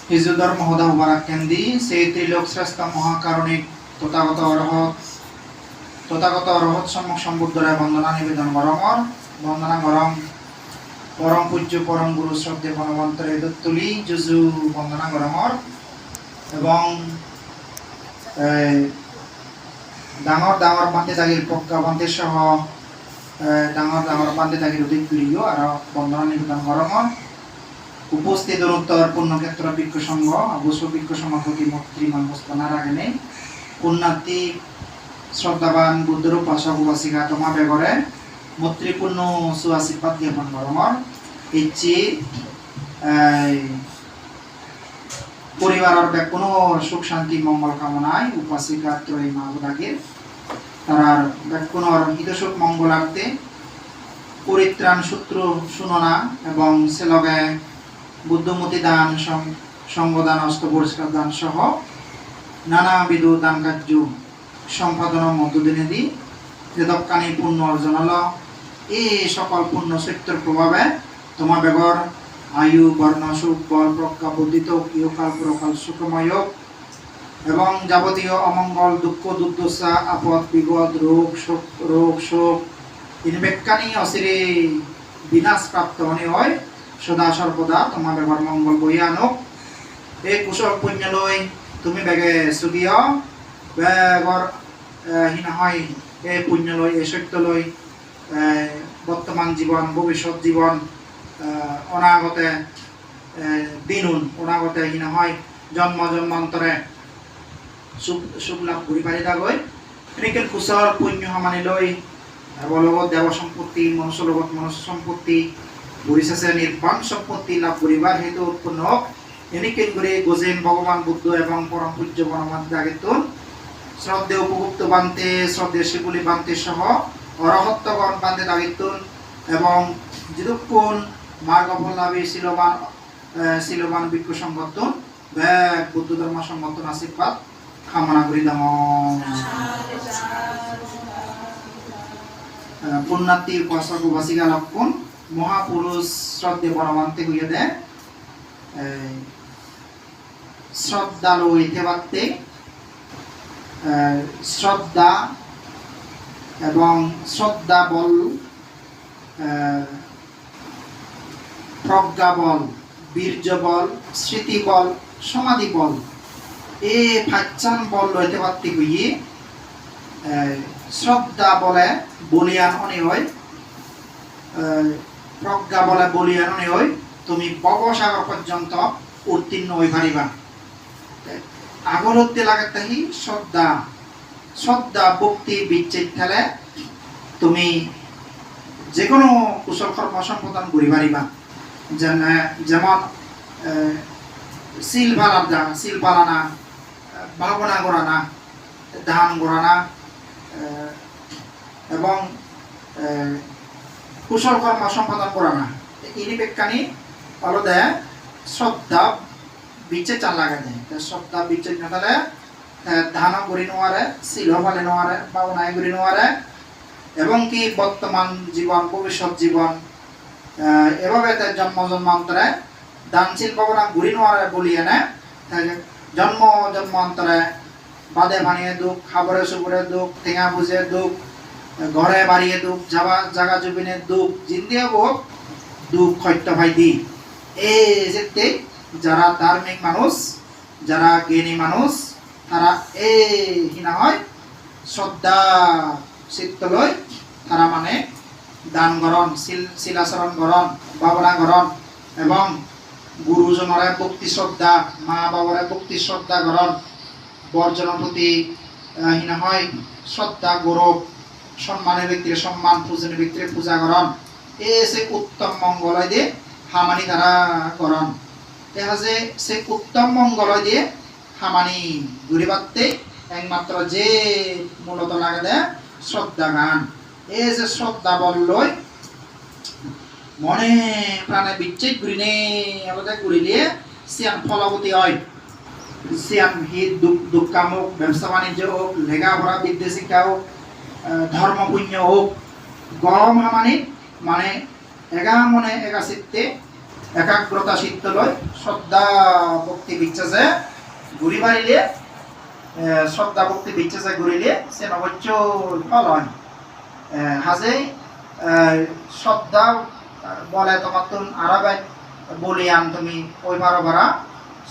হিজু ধর্ম হদা মুবারক কেন্দি সেই ত্রিলোক শ্রেষ্ঠ মহাকারণিক তথাগত অরহত সম্মুখ সম্বুদ্ধরে বন্দনা নিবেদন গরমর বন্দনা গরম পরম পূজ্য পরম গুরু শ্রদ্ধে বনবন্তরে দত্তুলি যুজু বন্দনা গরমর এবং ডাঙর ডাঙর বান্ধে দাগির পক্কা বান্ধে সহ ডাঙর ডাঙর বান্ধে দাগির উদিক তুলিও আর বন্দনা নিবেদন গরমর উপস্থিত উত্তর পুণ্যক্ষেত্র বিজ্ঞ সংঘ অবশ্য বিজ্ঞ সমাপতি মন্ত্রীমান বস্তানার আগে নেই পুণ্যার্থী শ্রদ্ধাবান বুদ্ধর উপাসক উপাসিকা তোমা বেগরে মৈত্রীপূর্ণ সুআশীর্বাদ জ্ঞাপন গরমর ইচ্ছি পরিবারের কোনো সুখ শান্তি মঙ্গল কামনায় উপাসিকা ত্রয়ী মাহুদাগের তার ব্যাকুণর হিতসুখ মঙ্গলার্থে পরিত্রাণ সূত্র শুননা এবং সেলগে বুদ্ধমতি দান সঙ্গদান অস্তপরিষ্কার দান সহ নানাবিধ দান কার্য সম্পাদনের মধ্য দিনে দি যতকানি পুণ্য অর্জন হল এই সকল পুণ্য সত্যের প্রভাবে তোমার বেগর আয়ু বর্ণ সুখ বল প্রজ্ঞা বুদ্ধিত ইহকাল পুরকাল সুখময় এবং যাবতীয় অমঙ্গল দুঃখ দুর্দশা আপদ বিপদ রোগ শোক ইনবেক্কানি অচিরে বিনাশ প্রাপ্ত হনি হয় সদা সর্বদা তোমার ব্যবহার মঙ্গল বইয়া আনক এই কুশল পুণ্য লই তুমি বেগে সুগিয় বেগর হিনা হয় এই পুণ্য লই এই সত্য লই বর্তমান জীবন ভবিষ্যৎ জীবন অনাগতে দিনুন অনাগতে হিনা হয় জন্ম জন্মান্তরে সুখ লাভ ঘুরি পারি দাগৈ এনেকে কুশল পুণ্য সমানি লৈ দেৱলগত দেৱ সম্পত্তি মনুষ্যৰ লগত মনুষ্য সম্পত্তি পরিশেষে নির্বাণ সম্পত্তি লাভ করিবার হেতু উৎপন্ন হোক এনেকে করে গোজেন ভগবান বুদ্ধ এবং পরম পূজ্য বনমান্তি আগেতুন শ্রদ্ধে উপগুপ্ত বান্তে শ্রদ্ধে শিবুলি বান্তে সহ অরহত্তগণ বান্তে আগেতুন এবং যদুক্ষণ মার্গফল লাভে শিলবান বিজ্ঞ সংগঠন ব্যাগ বুদ্ধ ধর্ম সংগঠন আশীর্বাদ কামনা করি দাম পুণ্যার্থী উপাসক উপাসিকা লক্ষণ মহাপুরুষ শ্রদ্ধে বনমান্তি হইয়া দেয় শ্রদ্ধালো হইতে পারতে শ্রদ্ধা এবং শ্রদ্ধা বল প্রজ্ঞা বল বীর্য বল স্মৃতি বল সমাধি বল এই পাঁচজন বল লইতে পারতে হইয়ে শ্রদ্ধা বলে বলিয়ান অনি হয় প্রজ্ঞা বলে বলিয়ান অনি হয় তুমি ভবসাগর পর্যন্ত উত্তীর্ণ হই পারিবা আগর হতে লাগে তাহি শ্রদ্ধা ভক্তি বিচ্ছেদ ঠেলে তুমি যে কোনো কুশল কর্ম সম্পাদন করি পারিবা যেমন শিল বালানা ভাবনা গড়ানা ধান গড়ানা এবং কুশল কর্ম সম্পাদন করা না ইনি বেকানি আলাদা শ্রদ্ধা বিচ্ছেদ চাল লাগা যায় শ্রদ্ধা বিচ্ছেদ না তাহলে ধান করি নোয়ারে শিল ফালে নোয়ারে ভাবনায় করি নোয়ারে এবং কি বর্তমান জীবন ভবিষ্যৎ জীবন এভাবে জন্ম জন্মান্তরে দানশীল ভাবনা ঘুরি নোয়ারে বলিয়ে না জন্ম জন্মান্তরে বাদে বানিয়ে দুঃখ খাবারে সুপুরে দুঃখ ঠেঙা বুঝে দুঃখ ঘরে বাড়িয়ে দুঃখ জাগা জুবিনে দুঃখ জিন্দিয়া হোক দুঃখ সত্য ভাই দি এই যেতে যারা ধার্মিক মানুষ যারা জ্ঞানী মানুষ তারা এই হিনা হয় শ্রদ্ধা চিত্ত লই তারা মানে দান গ্রহণ শিলাচরণ গ্রহণ ভাবনা গ্রহণ এবং গুরুজনরে ভক্তি শ্রদ্ধা মা বাবারে ভক্তি শ্রদ্ধা গ্রহণ বর্জনের প্রতি হিনা হয় শ্রদ্ধা গৌরব সম্মানের ব্যক্তির সম্মান পূজনের ব্যক্তির পূজা করণ সে উত্তম মঙ্গলয় দিয়ে হামানি তারা করণ দেখা যে সে উত্তম মঙ্গলয় দিয়ে হামানি ঘুরে বাড়তে একমাত্র যে মূলত লাগে দেয় শ্রদ্ধা গান এই যে শ্রদ্ধা বললই মনে প্রাণে বিচ্ছেদ ঘুরিনে আমাদের ঘুরিলে সিয়ান ফলবতী হয় সিয়ান হিত দুঃখামুখ ব্যবসা বাণিজ্য হোক লেখাপড়া বিদ্যা শিক্ষা হোক ধর্ম পুণ্য হোক গরম হামানি মানে এগা মনে এগা চিত্তে একাগ্রতা চিত্ত লয় শ্রদ্ধা ভক্তি বিশ্বাসে ঘুরি মারিলে শ্রদ্ধা ভক্তি বিশ্বাসে ঘুরিলে সে নবচ্চ ফল হয় হাজে শ্রদ্ধা বলে তোমার তো আরাবাই বলিয়ান তুমি ওই মারো ভাড়া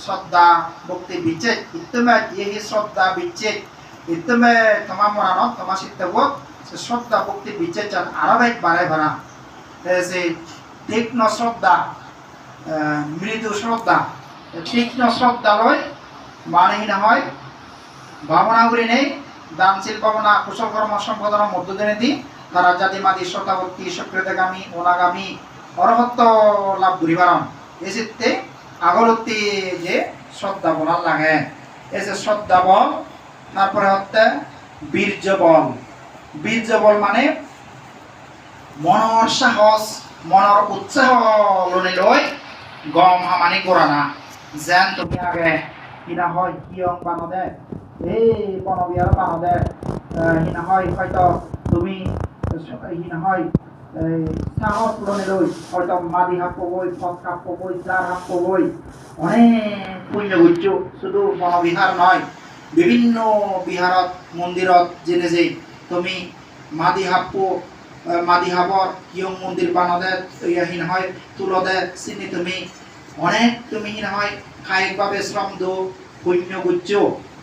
শ্রদ্ধা ভক্তি বিচ্ছেদ ইত্তমে এই শ্রদ্ধা বিচ্ছেদ ইত্তমে তোমার মরানো তোমার চিত্তবোধ শ্রদ্ধা ভক্তি বিচ্ছেদ চান আরাবাই বাড়াই ভাড়া যে তীক্ষ্ণ শ্রদ্ধা মৃদু শ্রদ্ধা তীক্ষ্ণ শ্রদ্ধা লয় মানে না হয় ভাবনা করি নেই দানশীল ভাবনা কুশল কর্ম সম্পাদনের মধ্য দিয়ে দি তারা জাতিমাদি শ্রদ্ধাভক্তি সক্রিয়তাগামী অনাগামী অরহত্ব লাভ করিবারণ এই চিত্তে আগলত্তি যে শ্রদ্ধা বলার লাগে এই যে শ্রদ্ধা বল তারপরে হচ্ছে বীর্য বল বীর্য বল মানে মনৰ সাহস মনৰ উৎসাহ লৈ গম হামানি কৰা না যেন তুমি আগে কিনা হয় কিয়ং বানদে এই বনবিয়ার বানদে হিনা হয় হয়তো তুমি হিনা হয় সাহস পূরণে লৈ হয়তো মাদি হাপ পাবই ফল কাপ পাবই চার হাপ পাবই অনেক পুণ্য গুচ্ছ শুধু বনবিহার নয় বিভিন্ন বিহারত মন্দিরত জেনে যে তুমি মাদি হাপ মাদিহাবর ইয়ং মন্দির বানদে হিন হয় তুলদে চিনি তুমি অনেক তুমি হিন হয় কায়িকভাবে শ্রম দো পুণ্য গুচ্ছ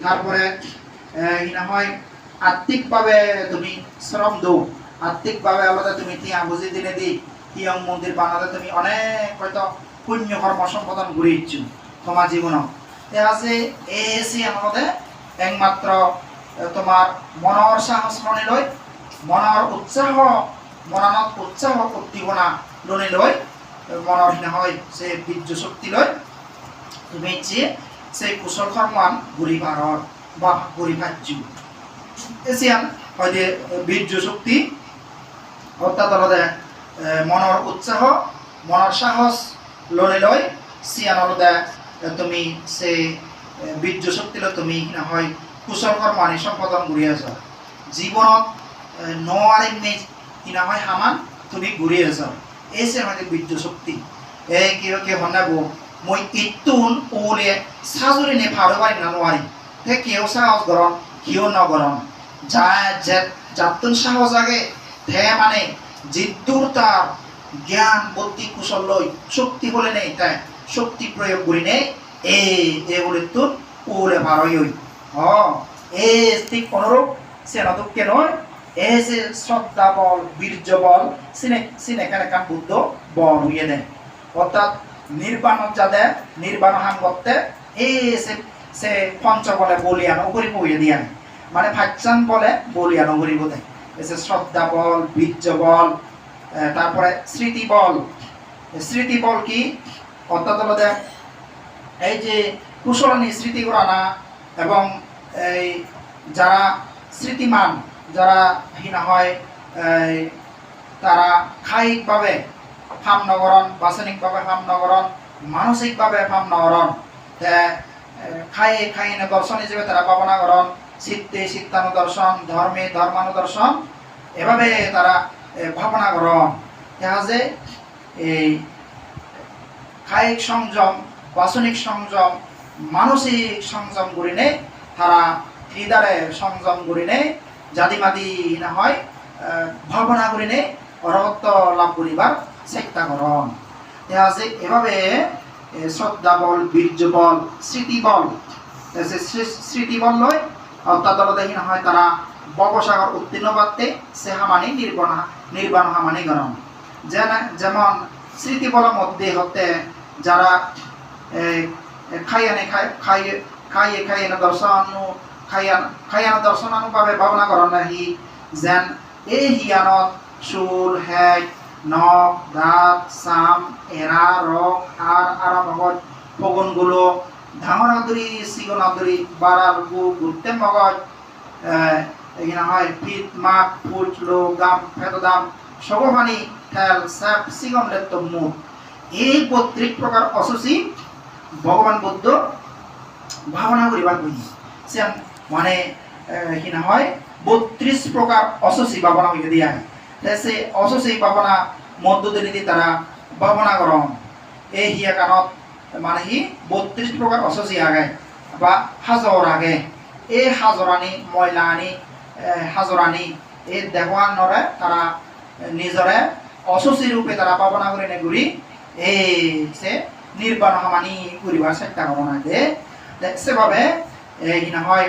তারপরে হিন হয় আত্মিকভাবে তুমি শ্রম দো আত্মিকভাবে আলাদা তুমি তিয়া বুঝি দিনে দি ইয়ং মন্দির বানদে তুমি অনেক হয়তো পুণ্য কর্ম সম্পাদন করে ইচ্ছু তোমার জীবন আছে এসি আমাদের একমাত্র তোমার মনৰ সাহস মনে লয় মনৰ উৎসাহ মননত উৎসাহ উদ্দীপনা লনে লয় মনৰ হিনা হয় সে বীর্য শক্তি লয় তুমি যে সেই কুশল কর্মান ঘুরি ভারত বা ঘুরি ভাজ্যু এসিয়ান হয়তো বীর্য শক্তি অর্থাৎ আলাদা মনৰ উৎসাহ মনৰ সাহস লনে লয় সিয়ান আলাদা তুমি সে বীর্য শক্তি লয় তুমি হিনা হয় কুশল কর্মানি সম্পাদন ঘুরি আছ জীবনত নোয়ারে মেজ কিনা হয় হামান তুমি ঘুরি আছ এসে আমাদের বীর্য শক্তি এই কেউ হনাবো মই ইতুন ওলে সাজুরি নে ভালো পারি না নোয়ারি তে কেউ সাহস গরম কেউ ন গরম যা যাতুন সাহস আগে তে মানে জিদ্দুর তার জ্ঞান বুদ্ধি কুশল লই শক্তি বলে নেই তাই শক্তি প্রয়োগ করি নেই এ বলে তুন ওলে ভারই হই এ ঠিক অনুরূপ সেনাদুককে নয় এই যে শ্রদ্ধা বল বীর্য বল সিনে এখানে কাম বুদ্ধ বল হইয়ে দেয় অর্থাৎ নির্বাণ যাদের নির্বাণ হান করতে এই সে পঞ্চ বলে বলিয়ানো করিব হইয়ে দিয়ে মানে ফাইচান বলে বলিয়ানো করিব দেয় এই যে শ্রদ্ধা বল বীর্য বল তারপরে স্মৃতি বল কি অর্থাৎ হলো এই যে কুশলনী স্মৃতি করা না এবং এই যারা স্মৃতিমান যারা হিনা হয় তারা কায়িকভাবে ফাম নগরণ বাচনিকভাবে ফাম নগরণ মানসিকভাবে ফাম নগরণ খায়ে দর্শন হিসেবে তারা ভাবনাগরণ চিত্তে চিত্তানুদর্শন ধর্মে ধর্মানুদর্শন এভাবে তারা ভাবনাগরণ দেখা যে এই কায়িক সংযম বাচনিক সংযম মানসিক সংযম করি নে তারা হৃদয়ে সংযম করি নে জাতিমাদি না হয় ভাবনা করি নে অরহত্ব লাভ করিবার চেষ্টা করন দেখা যে এভাবে শ্রদ্ধা বল বীর্য বল স্মৃতি বল লয় অর্থাৎ দেখি না হয় তারা ববসাগর উত্তীর্ণ বাদতে সে হামানি নির্বাণ হামানি গরম যেমন স্মৃতি বলের মধ্যে হতে যারা খাইয়ে দর্শনানুভাবে ভাবনা করেন নাহি যেন এই হিয়ানত চুল হেক নখ দাঁত চাম এরা রক আর আরামগত ফগুনগুলো ডাঙর আদরি চিকন আদরি বাড়ার ঘুরতে মগজ এখানে হয় ফিট মাক ফুট লো গাম ফেতদাম সবহানি ঠেল স্যাপ চিকন লেপ্ত মুখ এই ৩২ প্রকার অসুচি ভগবান বুদ্ধ ভাবনা করিবার কইছে সে মানে কিনা হয় ৩২ প্রকার অসুচি ভাবনা হইতে দিয়া সে অসুচি ভাবনা মধ্য দিয়ে তারা ভাবনা করন এই হিয়া কানত মানে হি 32 প্রকার অসুচি আগে বা হাজর আগে এই হাজরানি ময়লানি হাজরানি এই দেওয়ান নরে তারা নিজরে অসুচি রূপে তারা পাবনা করে নেগুড়ি এই সে নির্বাণ হামানি করিবার চেষ্টা করো না দে সেভাবে এই না হয়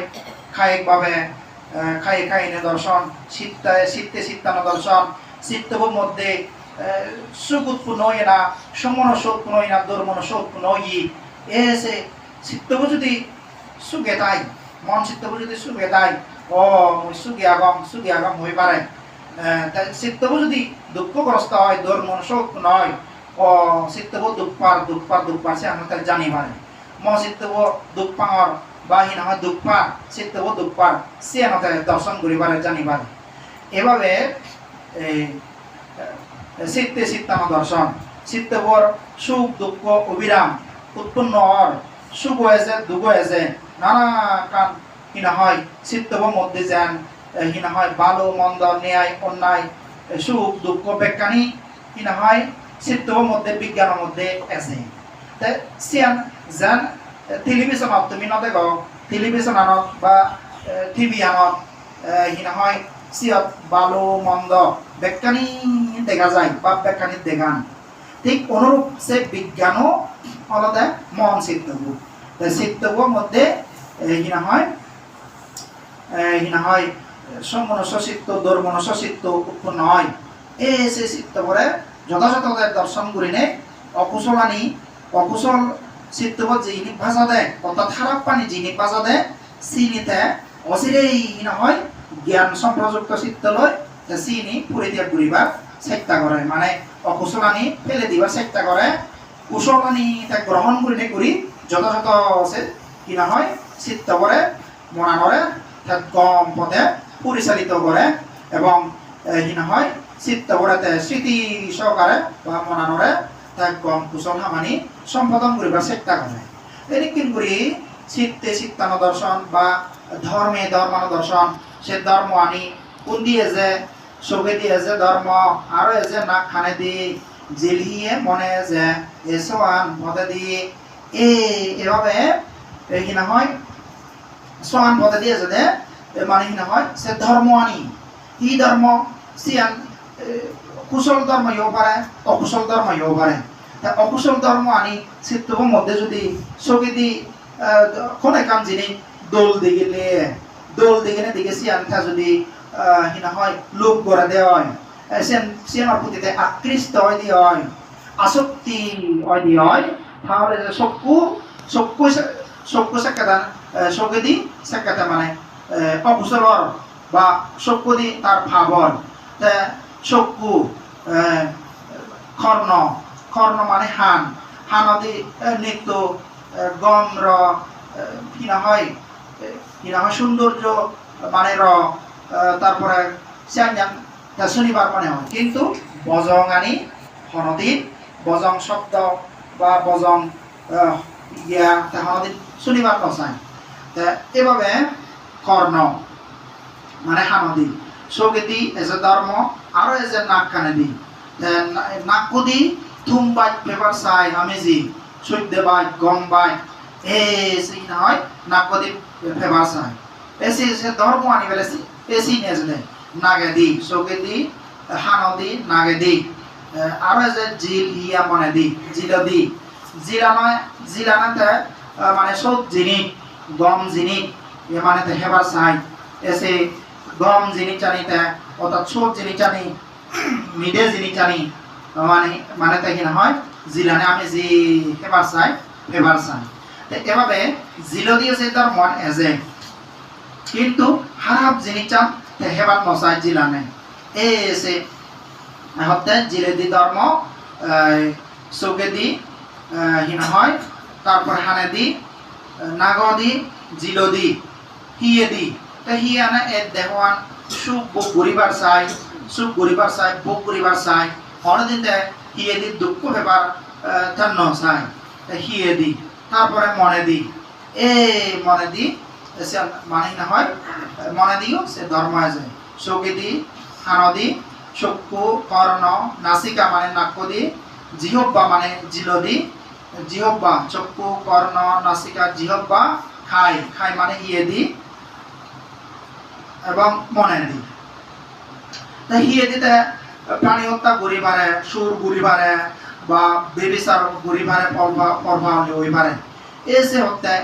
খায়িকভাবে খাইনে দর্শন শীতে শীতানো দর্শন চিত্তবোর মধ্যে সুখ উৎপন্ন হয় না সমন সুখ উৎপন্ন হয় না দুর্মন সুখ উৎপন্ন হয় এসে চিত্তব যদি সুখে তাই মন চিত্তব যদি সুখে তাই ও সুখী আগম হয়ে পারে চিত্তব যদি দুঃখগ্রস্ত হয় দুর্মন সুখ নয় ও চিত্তব দুঃখপার সে আমরা তাই জানি পারে ম চিত্তব দুঃখ পাঙর বাহি নহয় দুঃখপা চিত্তব দুঃখপার সে আমরা দর্শন করি পারে জানি পারে এভাবে চিত্তে চিত্তানো দর্শন চিত্তবর সুখ দুঃখ অবিরাম উৎপন্ন হওয়ার সুখ হয়েছে দুঃখ হয়েছে নানা কান হিনা হয় চিত্তবর মধ্যে যেন হিনা হয় ভালো মন্দ ন্যায় অন্যায় সুখ দুঃখ বেকানি হিনা হয় চিত্তবর মধ্যে বিজ্ঞানের মধ্যে আছে তাই সিয়ান যেন টেলিভিশনত তুমি নদেখ টেলিভিশন আনত বা টিভি আনত হিনা হয় সিয়ত ভালো মন্দ বেকানি দেখা যায় বা বেকানি দেখান ঠিক অনুরূপ সে বিজ্ঞানও আলাদা মন চিত্তব চিত্তবর মধ্যে হিনা হয় সমনস্য চিত্ত দুর্মনস্য চিত্ত উৎপন্ন হয় এই সে চিত্তবরে যথাযথ দর্শন করিনে অকুশল চিত্তবর যিনি ভাষা দেয় অর্থাৎ খারাপ পানি যিনি ভাষা দেয় চিনিতে অচিরেই হিনা হয় জ্ঞান সম্প্রযুক্ত চিত্ত লয় চিনি পরিত্যাগ করিবার চেষ্টা করে মানে অকুশলানি ফেলে দিবার চেষ্টা করে কুশলানি তাক গ্রহণ করি যথাযথ আছে কিনা হয় চিত্ত করে মনা করে তাক কম পথে পরিচালিত করে এবং হিনা হয় চিত্ত করেতে স্মৃতি সহকারে বা মনা নরে তাক কম কুশল হামানি সম্পাদন করিবার চেষ্টা করে এদিন করি চিত্তে চিত্তানো দর্শন বা ধর্মে ধর্মানো দর্শন সে ধর্ম আনি কোন দিয়ে যে চোখে দিয়ে যে ধর্ম আরো যে নাক খানে দি জিলিয়ে মনে যে এসোয়ান পদে দিয়ে এভাবে কিনা হয় সোয়ান পদে দিয়ে যদি মানে কিনা হয় সে ধর্ম আনি ই ধর্ম সিয়ান কুশল ধর্ম ইও পারে অকুশল ধর্ম ইও পারে অকুশল ধর্ম আনি চিত্তর মধ্যে যদি চোখে দি কোন কাম যিনি দোল দিগিনে দিকে সিয়ানটা যদি হিনা হয় লোভ করে দেওয়া হয় সিয়ানোর প্রতিতে আকৃষ্ট হয় দিয়ে হয় আসক্তি হয় দিয়ে হয় তাহলে চক্ষু সাক্ষাৎ চোখে দি সাক্ষাৎ মানে অকুশলর বা চক্ষু দি তার ভাব হয় চক্ষু কর্ণ মানে হানদি নৃত্য গম্র কিনা হয় সৌন্দর্য মানে তারপরে শনিবার মনে হয় কিন্তু বজং আনি হনদিন বজং শব্দ বা বজং হনদিন শনিবার নচায় এভাবে কর্ণ মানে হানদি চৌকেদি এজে ধর্ম আরো এজে নাক কানে দি নাকু দি থুম বাইক পেপার চাই আমি যি চৈদ্য বাইক গম বাইক এই নহয় নাকদি পেপার চাই এসি ধর্ম আনি পেলেছি এসি নেজে নাগে দি চৌকে দি হানদি নাগে দি আরো এজে জিল ইয়া মনে দি জিলানাতে মানে সব জিনিস গম জিনিস মানে হেবার চাই এসে গম জিনিস জানিতে অর্থাৎ সব জিনিস জানি মিডে জিনিস জানি মানে তাই কি না হয় জিলানে আমি জি হেবার চাই এভাবে জিল দিয়েছে তার মন এজে কিন্তু খারাপ জিনিস চান হেবার নচাই জিলানে এসে হতে জিলে দি ধর্ম চৌকে দি হিনা হয় তারপর হানে দি নাগ দি জিল দি হিয়ে দি হিয়ে আনে দেহওয়ান সুখ বুক গরিবার চাই বুক গরিবার চাই অনেকদিন হিয়ে দি দুঃখ হেবার তার নচাই হিয়ে দি তারপরে মনে দি মনে দি সে মানে না হয় মনে দিও সে ধর্ম আছে চৌকে দি হান দি চক্ষু কর্ণ নাসিকা মানে নাক দি জিহব্বা মানে জিলদি, জিহব্বা চক্ষু কর্ণ নাসিকা জিহব্বা, খাই খাই মানে ইয়ে দি এবং মনে দি। তাই ইয়ে দিতে প্রাণী হত্যা ঘুরি পারে, সুর ঘুরি পারে বা বেবিচার ঘুরি পারে, পর্বা হই পারে। এসে হত্যা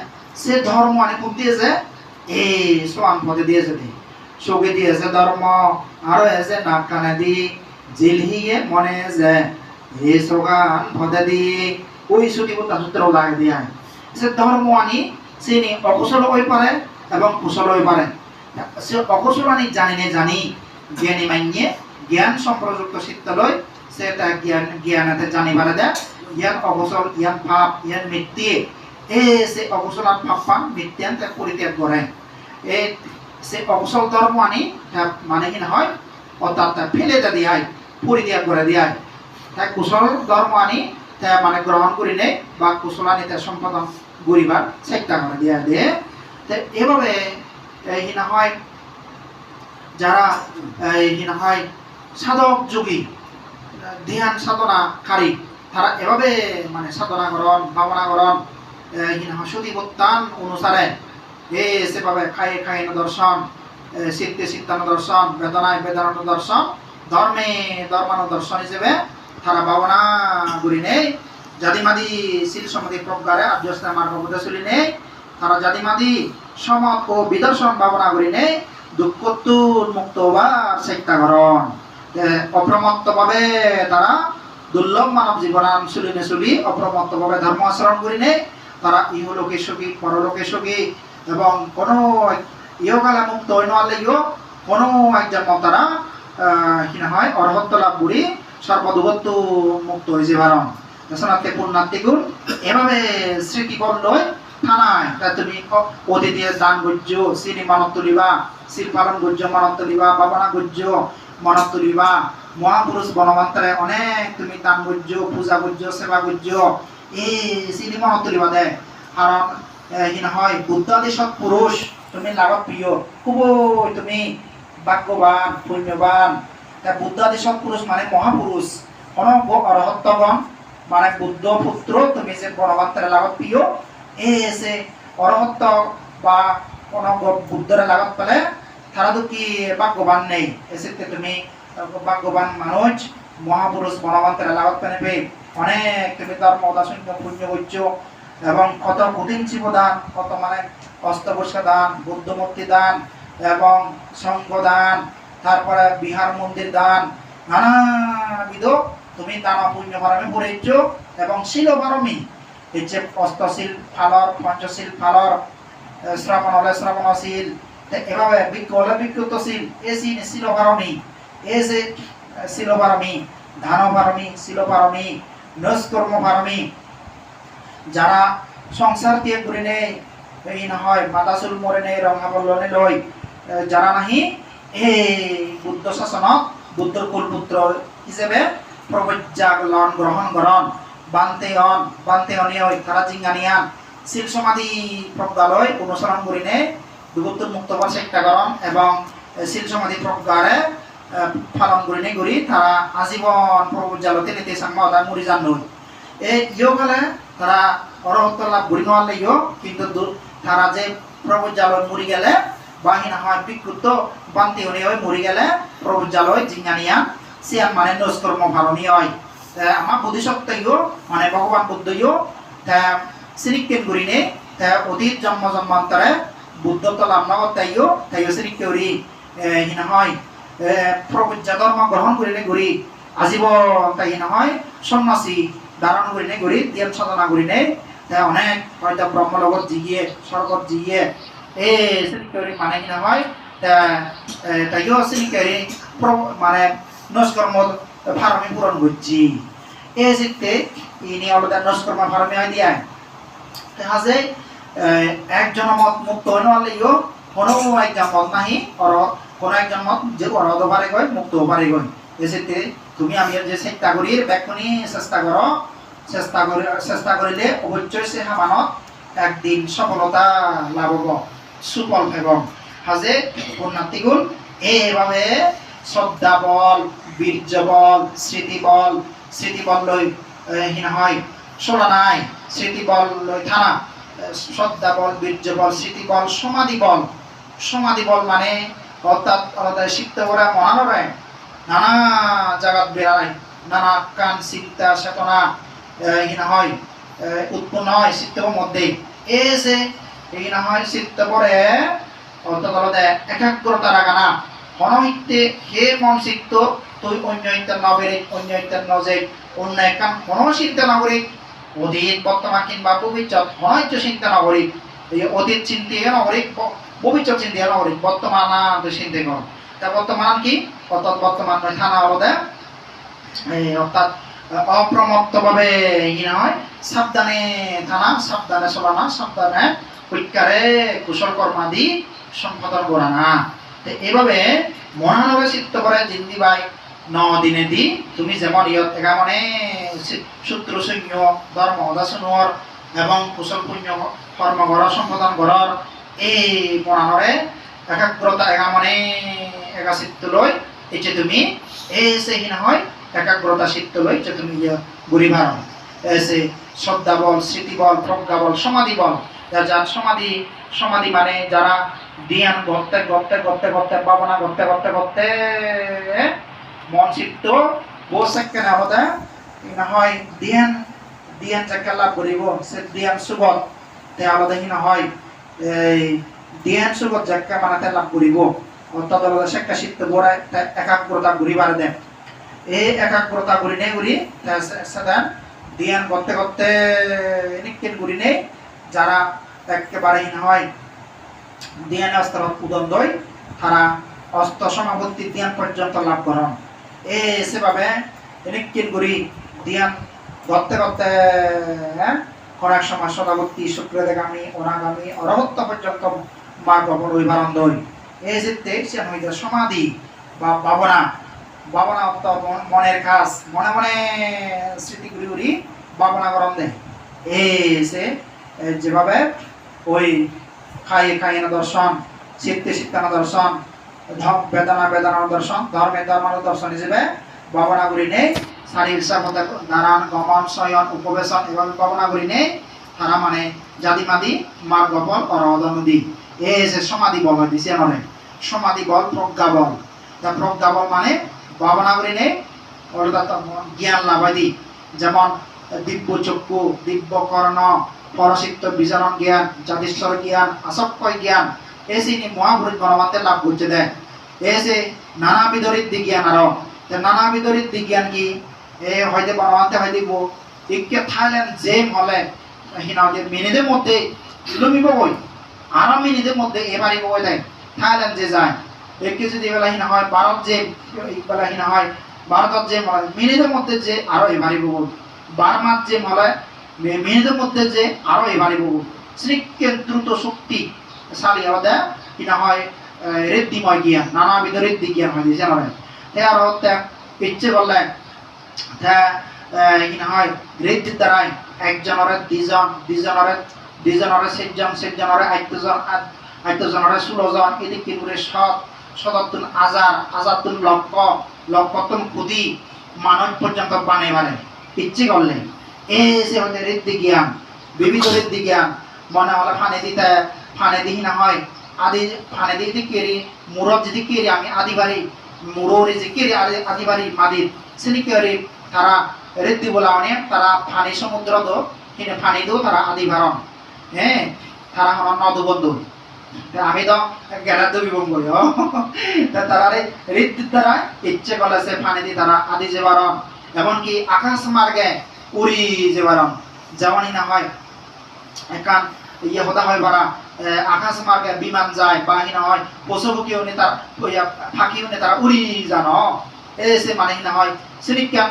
সে ধর্ম মানে খুব দিয়েছে এই সোয়ান পদে দিয়েছে দি চোখে দিয়েছে ধর্ম, আরো এসে নাক কানে দি জিল হিয়ে মনে যে এই সোগান পদে দি ওই সুতি হত্যা সূত্র লাগে দিয়া সে ধর্ম আনি চিনি অকুশল হই পারে এবং কুশল হই পারে। সে অকুশল আনি জানি জ্ঞানী মাইনে জ্ঞান সম্প্রযুক্ত চিত্তলৈ সে তা জ্ঞানতে জানিবারে দে জ্ঞান অকুশল জ্ঞান ভাব জ্ঞান মিথ্যে এই সে অকুশল ভাব মিথ্যান তা পরিত্যাগ করে। এই সে অকুশল ধর্ম আনি মানে কি না হয় অর্থাৎ ফেলে দিয়ায় পরিত্যাগ করে দিয়ায়। তাই কুশল ধর্ম আনি মানে গ্রহণ করি নেই বা কুশল আনি সম্পাদন করিবার চেষ্টা করে দিয়া দিয়ে। এভাবে এই না হয় যারা এই না হয় সাধক যোগী ধ্যান সাধনাকারী তারা এভাবে মানে সাধনা করন ভাবনা করন সতীবত্তান অনুসারে সেভাবে খায়ে খায়ে দর্শন, চিত্তে চিত্তান দর্শন, বেদনায় বেদনান দর্শন, ধর্মে ধর্মান দর্শন হিসেবে তারা ভাবনা করি নেই। জাতিমাদি শিল সমাধি প্রজ্ঞারে আর্যস্থায় মার্গবোধ চলি নেই। তারা জাতিমাদি সমত ও বিদর্শন ভাবনা করি নেই। দুঃখতুর মুক্ত হবার চেষ্টা করন। অপ্রমত্ত ভাবে তারা দুর্লভ মানব জীবনান চলি অপ্রমত্ত ভাবে ধর্ম আচরণ করি নেই। তারা ইহলোকে সুখী পরলোকে সুখী এবং কোনো ইহকালে মুক্ত হইন আল্লাহ কোনো এক জন্ম তারা হিনা হয় অর্হত্ব লাভ করি সর্বদুগত্ব মুক্ত হয়েছে ভারণ দর্শনার্থে পুণ্যার্থী গুণ। এভাবে স্মৃতি বললই থানায় তা তুমি অতিথি দান গুজ্জ শ্রী মানব তুলিবা, শিল পালন গুজ্জ মানব তুলিবা, ভাবনা গুজ্জ মানব তুলিবা, মহাপুরুষ বনমন্ত্রে অনেক তুমি দান গুজ্জ পূজা গুজ্জ সেবা গুজ্জ এই শ্রী মানব তুলিবা দেয়। কারণ হিনা হয় বুদ্ধাদি সৎপুরুষ তুমি লাগত প্রিয় খুব তুমি ভাগ্যবান পুণ্যবান। বুদ্ধাদি সৎপুরুষ মানে মহাপুরুষ অনব অরহত্তগণ মানে বুদ্ধ পুত্র তুমি যে বনমন্ত্রে লাগত প্রিয় এসে অরহত্ত বা কোন বুদ্ধরে লাগত পেলে তারা তো কি ভাগ্যবান নেই। এসে তুমি ভাগ্যবান মানুষ মহাপুরুষ বনমন্ত্রে লাগত পেনে অনেক তুমি ধর্ম দাসন্য পুণ্য করছ এবং কত কুটিঞ্চিব দান, কত মানে অস্তবস্কা দান, বুদ্ধমূর্তি দান এবং সঙ্গ দান, তারপরে বিহার মন্দির দান, নানাবিধ তুমি দান পুণ্য ভারমে পড়েছ এবং শিল ভারমী এই যে অষ্টশীল ফালর, পঞ্চশীল ফালর, শ্রাবণ হলে শ্রাবণশীল, এভাবে বিজ্ঞ হলে বিজ্ঞতশীল, এ শিল ভারমী, এ যে শিল ভারমী, ধান ভারমী, শিল ভারমী, নস্কর্ম ভারমী। যারা সংসার ত্যাগ করে নেই এই না হয় মাতাচুল মরে নেই রঙা বল্লনে লই যারা নাহি এই বুদ্ধ শাসনত বুদ্ধর কুলপুত্র হিসেবে প্রবজ্জাগলন গ্রহণ করন বান্তে অনিয় তারা জিঙ্গানিয়ান শিল সমাধি প্রজ্ঞালয় অনুসরণ করি নে বিভুত্তর মুক্ত হবার চেষ্টা করন এবং শিল সমাধি প্রজ্ঞারে পালন করি নে করি তারা আজীবন প্রবজ্জালতে নিতে সাংবাদ মরি যান নই। এই ইয়কালে তারা অরহত্ত লাভ করি নেওয়ার কিন্তু তারা যে প্রবজ্জালয় মরি গেলে বাহিনা হয় বিক্ষুব্ধ বান্তি হয়ে মরি গেলে প্রবজ্জালয় জিঙ্গানিয়া সিয়ান মানে নস্কর্ম ভারণী হয়। আমার বোধিসত্ত্বও মানে ভগবান বুদ্ধও শ্রীকেন করি নে অতীত জন্মান্তরে বুদ্ধত্ব লাভ নগত তাইও শ্রী করি হিনা হয় প্রবজ্জা ধর্ম গ্রহণ করি নে করি আজীবন তাই না হয় সন্ন্যাসী ধারণ করি নে করি ধ্যান সাধনা করি নে অনেক হয়তো ব্রহ্মলোকত জিগিয়ে স্বর্গত জিগিয়ে এই শ্রী মানে কি না হয় তাইও শ্রী মানে নস্কর্ম ফার্মে পূরণ করছি এই চিত্তে ইনি অলরেডি নস্কর্ম ফার্মে হয় দিয়া হাজে একজন মত মুক্ত হইলেও কোনো একজন মত নাহি কোনো একজন মত যে অরদ পারে গই মুক্ত পারে গই এসেতে তুমি আমি যে চেষ্টা করি ব্যাকুনি চেষ্টা করিলে অবশ্যই সে হামানত একদিন সফলতা লাভ হব সুফল পাব। হাজে পুণ্যার্থীগুণ এইভাবে শ্রদ্ধা বল বীর্য বল স্মৃতি বল লৈ হিনা হয় সোলা নাই স্মৃতি বল লই থানা শ্রদ্ধা বল বীর্য বল স্মৃতি বল সমাধি বল মানে অর্থাৎ আলাদা শিখতে ওরা মনানরে নানা জায়গাত বেড়ায় নানা কান চিন্তা চেতনা হিনা হয় উৎপন্ন হয় চিত্তের মধ্যে এসে হিনা হয় চিত্ত পরে অর্থাৎ আলাদা একাগ্রতা রাখানা হনহিতে হে মন চিত্ত তুই অন্য ইত্যার নগরিক অন্য ইত্যার নজেক অন্য একান হনচিন্তা নগরিক অতীত বর্তমান কিংবা ভবিষ্যৎ হনৈত্য চিন্তা নগরিক এই অতীত চিন্তা নগরিক ভবিষ্যৎ চিন্তা নগরিক বর্তমান চিন্তা কর তা বর্তমান কি অর্থাৎ বর্তমান থানা আলাদা অর্থাৎ অপ্রমত্তভাবে ইয়ে হয় সাবধানে থানা সাবধানে চলানা সাবধানে পরীক্ষারে কুশল কর্মাদি সম্পাদন করা না এইভাবে মনানবে চিত্ত করে জিন্দি বাই 9 দিনে দি তুমি যেমন ইয়ত এগামনে সূত্র সৈন্য ধর্ম দাসনুর এবং কুশল পুণ্য কর্ম ঘর সম্পাদন ঘর এই মনানরে একাগ্রতা এগামনে একা চিত্ত লই এই যে তুমি এই সেহীন হয় একাগ্রতা চিত্ত লই যে তুমি ঘুরি ভারণ এসে শ্রদ্ধা বল স্মৃতি বল প্রজ্ঞা বল সমাধি বল যার সমাধি মানে যারা ধ্যান করতে ভাবনা করতে মন চিত্ত বসেকে না হতে না হয় ধ্যান যাকে লাভ করিব সে ধ্যান সুগত তে আলাদা না হয় এই ধ্যান সুগত যাকে মানাতে লাভ করিব অর্থাৎ আলাদা সেকা চিত্ত বড়ায় একাগ্রতা ঘুরিবার দেন এই একাগ্রতা ঘুরি নেই সাধারণ ধ্যান করতে নিকেন ঘুরি নেই যারা একেবারে না হয় ধ্যান অস্ত্র উদন্দই তারা অস্ত সমাবর্তী ধ্যান পর্যন্ত লাভ করেন সেভাবে নিকেন ঘুরি ধ্যান করতে অনেক সময় সদাবর্তী শুক্রদেগামী অনাগামী অরহত্ত পর্যন্ত মার্গ অবলম্বন দই এই যে সে হইতে সমাধি বা ভাবনা মনের কাজ মনে স্মৃতি ঘুরি ভাবনা করন দেয় সে যেভাবে ওই খাই না দর্শন চিত্তে না দর্শন বেদনা দর্শন ধর্মের দর্শন হিসেবে ভাবনা করি নেই শারীর সাপতা নারায়ণ গমন শয়ন উপবেশন এবং ভাবনা করি নেই তারা মানে জাতিমাদি মার্গ বল অরহদ নদী যে সমাধি বল হয় দিছে মানে সমাধি বল প্রজ্ঞা বল মানে ভাবনা করি নেই অর্থাৎ জ্ঞান লাভাদি যেমন দিব্য চক্ষু দিব্য কর্ণ পরসিক্ত বিচরণ জ্ঞান জাতিশ্বর জ্ঞান আসক্কয় জ্ঞান এসে মহাপুরুষ গণমাতে লাভ করতে দেয় এসে নানাবিধ ঋদ্ধি জ্ঞান আরো নানাবিধ ঋদ্ধি জ্ঞান কি হয়তো গণমাতে হয় দিব ইকে থাইল্যান্ড জেম হলে হিনাদের মিনিটের মধ্যে লুমিব বই আরো মিনিটের মধ্যে এবারই বই দেয় থাইল্যান্ড যে যায় একে যদি বেলা হিনা হয় ভারত যে বেলা হিনা হয় ভারতত যে মিনিটের মধ্যে যে আরো এবারই বই বার্মার যে মলয় মিনিটের মধ্যে যে আরো এবারই বহু শ্রীকের দ্রুত শক্তি শালী আলাদা কিনা হয় ঋদ্ধিময় জ্ঞান নানাবিধ ঋদ্ধি জ্ঞান হয় দিয়েছে আমার আরো ইচ্ছে করলে কিনা হয় ঋদ্ধির দ্বারাই একজনের দুজনের সেজনের 8 জনের 16 জন এদিকে করে শতাত্তর হাজার লক্ষতুন কুদি মানব পর্যন্ত বানে ইচ্ছে করলে এসে হতে ঋদ্ধি জ্ঞান বিবিধ ঋদ্ধি জ্ঞান মনে হলে ফানে দিহি না হয় আদি ফানে দিতে কেরি মুরব যদি কেরি আমি আদি বাড়ি মুরোরে যে কেরি আদি বাড়ি মাদির সিনি কেরি তারা ঋদ্ধি বলা মানে তারা ফানি সমুদ্র দো কিনে ফানি দো তারা আদি ভারণ তারা হন নদবন্ধু আমি তো গেলার তো বিবম করি তারা ঋদ্ধির দ্বারা ইচ্ছে করলে সে ফানি দি তারা আদি যে ভারণ এমনকি আকাশ মার্গে উড়ি যে বারণ যেমনই না হয় একান ইয়ে হতা হয় বারা আকাশ মার্গে বিমান যায় বা না হয় পশুপক্ষীও নে তার ফাঁকিও নে তারা উড়ি জানো এসে মানে না হয় সিনিকান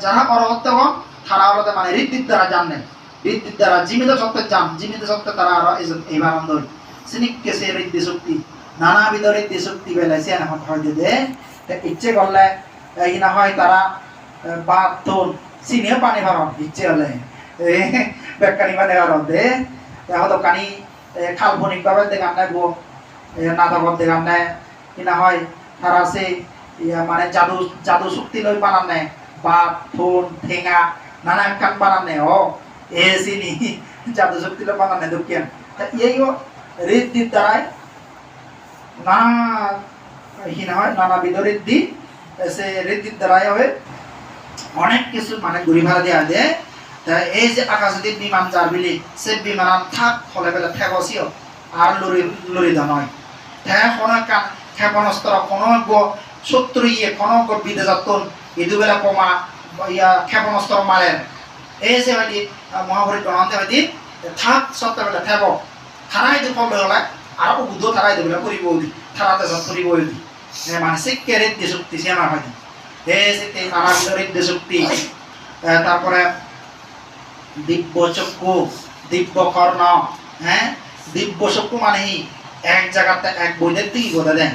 যারা অরহত্তগণ তারা আলাদা মানে ঋদ্ধির দ্বারা জানে ঋদ্ধির দ্বারা জীবিত সত্ত্বে তারা আরো এইবার অন্ধই সিনিককে সে ঋদ্ধি শক্তি নানাবিধ ঋদ্ধি শক্তি বেলায় সে এখন হয় দে ইচ্ছে করলে এই না হয় তারা বাথরুম চিনিও পানি ভারণ ইচ্ছে হলে বেকানি মানে ভারণ দে হয়তো কানি কাল্পনিকভাবে দেখান নাই গো নাটকত দেখান নাই কিনা হয় তারা সে মানে জাদু শক্তি লই বানান নাই বাপ ফোন ঠেঙা নানা কান বানানে ও এ সিনি জাদু শক্তি বানানে দুঃখিয়ান তা এইও ঋদ্ধির দ্বারাই নানা হিনা হয় নানাবিধ ঋদ্ধি সে ঋদ্ধির দ্বারাই হয় অনেক কিছু মানে ঘুরি ভাড়া দেওয়া দেয় তা এই যে আকাশদ্বীপ বিমান যার বিলি সে বিমান থাক ফলে বেলা ঠেকসিও আর লড়ি নয় ঠেক কোনো ক্ষেপণাস্ত্র কোনো শত্রু ইয়ে কোনো বিদেশাত্তন ইদুবেলা বোমা ইয়া ক্ষেপণাস্ত্র মারেন এই যে হয়তো মহাভারত গণান্তে হয়তো থাক সত্ত্বেবেলা ঠেব থানাই তো ফল হলে আর বুদ্ধ থানাই দেবে করিব থানাতে সব করিব মানে শিক্ষা ঋদ্ধি শক্তি সে আমার হয়তো এই যে নানাবিধ ঋদ্ধি শক্তি তারপরে দিব্য চক্ষু দিব্য কর্ণ হ্যাঁ দিব্য চক্ষু মানে এক জায়গাতে এক বইদের দিকে গোদা দেন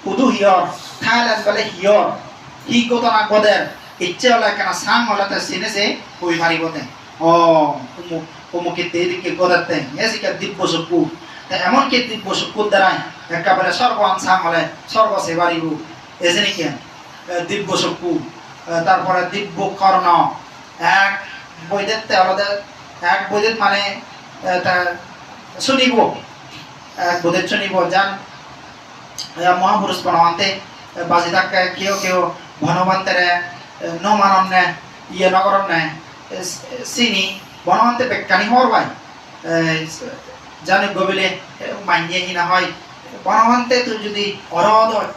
শুধু হিয়র থাইল্যান্ড বলে হিয়র হি গোদা না গোদের ইচ্ছে হলে কেন সাং হলে তার সিনেসে কই মারিব দেন ও অমুকে দিকে গোদার দেন এসিকে দিব্য চক্ষু এমনকি দিব্য চক্ষুর দ্বারাই একেবারে স্বর্গান সাং হলে স্বর্গ সে বাড়িব এসে নাকি দিব্য চক্ষু তারপরে দিব্য কর্ণ এক বৈদ্যুত তাহলে এক বৈদ্যুত মানে শুনিব এক বৈদ্যুত শুনিব যান মহাপুরুষ বনবান্তে বাজি থাকে কেউ বনবান্তেরে ন মানন নে ইয়ে নগরন নে চিনি বনবান্তে বেকানি হওয়ার ভাই জানি গবিলে মাইনিয়ে হিনা হয় বনবান্তে তুই যদি অরদ হয়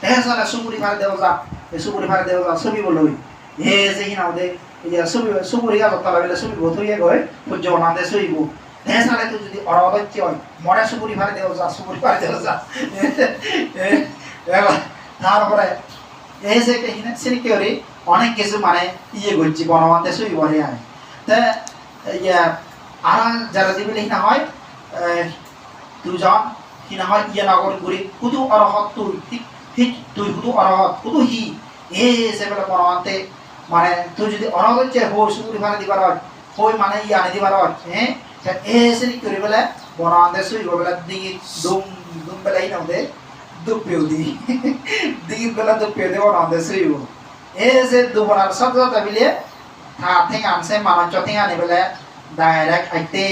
এসালা সুপুরি ফারে দেও যা সুপুরি ফারে দেও যা ছবি বলই হে যে হিনা ওদে ইয়া সুপুরি গাছ তলা বেলে ছবি বথইয়ে গয় সূর্য বনাতে ছবিব এসালে তুই যদি অরদ হচ্ছে হয় মরে সুপুরি ফারে দেও যা সুপুরি ফারে দেও যা তারপরে এই যে হিনা সিনিকেরি অনেক কিছু মানে ইয়ে করছি বনবান্তে ছবি বলে আয় তা ইয়া আর যারা দিবিলে হিনা হয় দুজন হিনা হয় ইয়ে নগর ঘুরি শুধু অরহত তুই তুই শুধু অরহত শুধু হি এই যে বলে বনবান্তে মানে তুই যদি অরহত হচ্ছে হই সুপুরি ফারে দিবার হয় হই মানে ইয়ে আনি দিবার হয় হ্যাঁ এই সিনিকেরি বলে বনবান্তে ছবি বলে দিগি দুম দুম বেলা হিনা ওদের দুপিও দি দিগি বেলা দুপিও দে বনবান্তে ছবি এই যে দুবনার সাথে মিলে থা থেকে আনছে মানুষ থেকে আনি বলে ডাইরেক্ট আইতে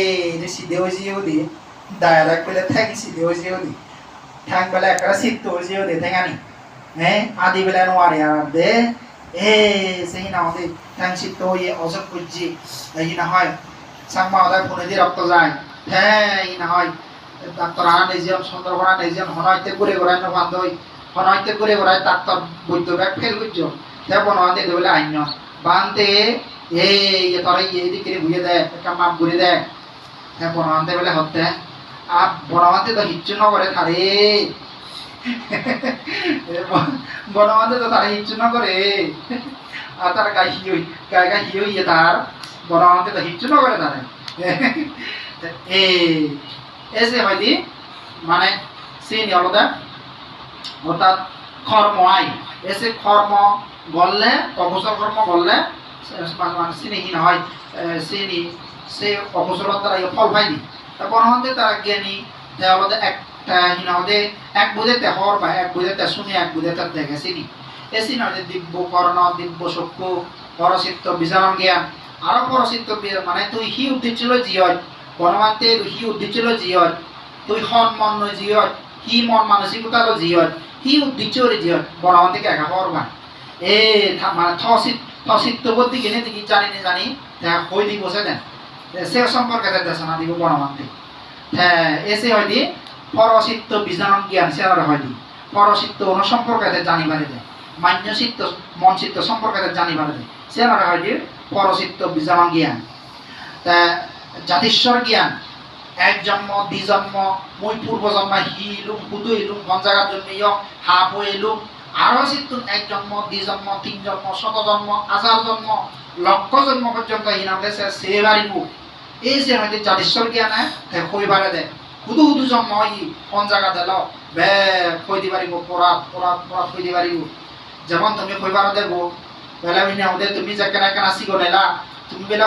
সিধে হয়েছিও দি ডাইরেক্ট বলে ঠ্যাং সিধে হয়েছিও দি ঠ্যাং বেলা একটা সিদ্ধ হয়েছিও দি ঠ্যাঙানি হ্যাঁ আদি বেলা নোয়ারে আর দে এ সেই না হতে ঠ্যাং সিদ্ধ হয়ে অসুখ করছি এই না হয় সাংমা ওদের ফোনে দিয়ে রক্ত যায় হ্যাঁ এই না হয় ডাক্তার আনা নিজেম সুন্দর করা নিজেম হনাইতে করে ঘোরায় না বান্ধ হই হনাইতে করে ঘোরায় ডাক্তার বৈদ্য ব্যাগ ফেল করছো দেখুন আমাদের বলে আইন বানতে এই তোরা এইদিকে ঘুরে দেয় একটা মাপ ঘুরে দেয় হ্যাঁ বনবান্তে বলে হতে আর বনবান্তে তো হিচ্ছু ন করে তারে বনবান্তে তো তারা হিচ্ছু ন করে আর তার গাই হিয়ে তার বনবান্তে তো হিচ্ছু ন করে তারে এই যে হয়তো মানে সেই নিয়মটা অর্থাৎ কর্ম আই এসে কর্ম গললে অকুশল কর্ম গললে মানে চিনিহীন হয় চিনি সে অকুশলের দ্বারা ফল পায়নি তারপর আমাদের তারা জ্ঞানী দেওয়ালে একটা হিনা হতে এক বুঝেতে হর বা এক বুঝেতে শুনে এক বুঝেতে দেখে চিনি এ চিনি হতে দিব্য কর্ণ দিব্য চক্ষু পরচিত্ত বিচারণ জ্ঞান আরো পরচিত্ত মানে তুই হি উদ্দেশ্য জি হয় বনবান্তে হি উদ্দেশ্য জি হয় তুই হন মন জি হয় হি মন মানসিকতা জি হয় হি উদ্দেশ্য জি হয় বনবান্তিকে একা হর বা এ মানে থসিত্ত বলতে গেলে দেখি জানি হই দিব সে দেন সে সম্পর্কে দেশনা দিব বনবান্তে হ্যাঁ এসে হয়তো পরচিত্ত বিজ্ঞান জ্ঞান সে হয়তো পরচিত্ত অনুসম্পর্কে জানিবারে দেয় মান্য চিত্ত মন চিত্ত সম্পর্কে জানিবারে দেয় সে হয়তো পরচিত্ত বিজ্ঞান জ্ঞান তা জাতিস্বর জ্ঞান এক জন্ম দ্বি জন্ম মই পূর্ব জন্ম হিলুম হুদু ইলুম কোন জায়গার জন্য হাফ হইলুম আরো চিত্তুন এক জন্ম দ্বি জন্ম তিন জন্ম শত জন্ম হাজার জন্ম লক্ষ জন্ম পর্যন্ত হিনামে সে বাড়িব এই যে হয়তো জাতিস্বর জ্ঞানে কইবারে দেয় হুদু হুদু জন্ম ই কোন জায়গা দিল বে কই দি পারিব পরাত পরাত পরাত কই দি পারিব যেমন তুমি কইবার দেব বেলা বিনা ওদের তুমি যে কেনা কেনা শিখো নেলা তুমি বেলা